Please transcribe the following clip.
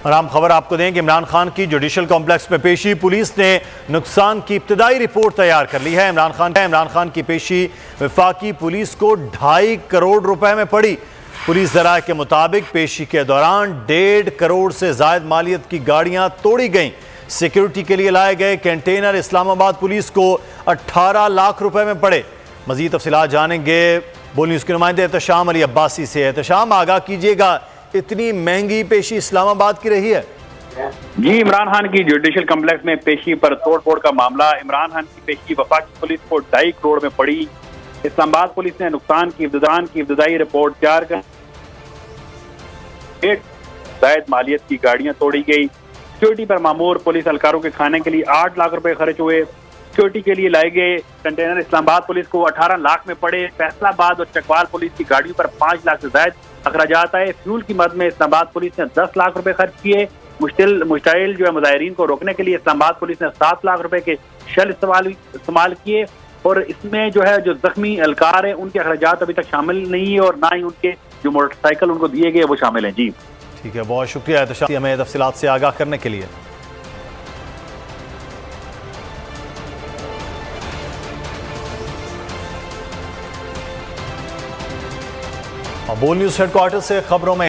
और हम खबर आपको दें कि इमरान खान की जुडिशल कॉम्प्लेक्स में पेशी, पुलिस ने नुकसान की इब्तदाई रिपोर्ट तैयार कर ली है। इमरान खान की पेशी वफाकी पुलिस को 2.5 करोड़ रुपए में पड़ी। पुलिस ज़राए के मुताबिक पेशी के दौरान 1.5 करोड़ से जायद मालियत की गाड़ियां तोड़ी गईं। सिक्योरिटी के लिए लाए गए कंटेनर इस्लामाबाद पुलिस को 18 लाख रुपए में पड़े। मजीद तफसीलात जानेंगे बोल न्यूज़ के नुमाइंदे एहतशाम अली अब्बासी से। एहतशाम, आगाह कीजिएगा, इतनी महंगी पेशी इस्लामाबाद की रही है? जी, इमरान खान की जुडिशल कॉम्प्लेक्स में पेशी पर तोड़फोड़ का मामला। इमरान खान की पेशी वफाकी पुलिस को 2.5 करोड़ में पड़ी। इस्लामाबाद पुलिस ने नुकसान की इब्तदाई रिपोर्ट तैयार कर जायद मालियत की गाड़ियां तोड़ी गई। सिक्योरिटी पर मामूर पुलिस एहलकारों के खाने के लिए 8 लाख रुपए खर्च हुए। सिक्योरिटी के लिए लाए गए कंटेनर इस्लामाबाद पुलिस को 18 लाख में पड़े। फैसलाबाद और चकवाल पुलिस की गाड़ियों पर 5 लाख से ज्यादा अखराजात आए। फ्यूल की मद में इस्लामाबाद पुलिस ने 10 लाख रुपए खर्च किए। मुश्ताइल जो है मुजाहिरीन को रोकने के लिए इस्लामाबाद पुलिस ने 7 लाख रुपए के शल इस्तेमाल किए। और इसमें जो है जो जख्मी एहलकार है उनके अखराजात अभी तक शामिल नहीं है और ना ही उनके जो मोटरसाइकिल उनको दिए गए वो शामिल हैं। जी ठीक है, बहुत शुक्रिया एहतशाम, हमें तफसीलात से आगाह करने के लिए। बोल न्यूज़ हेडक्वार्टर से खबरों में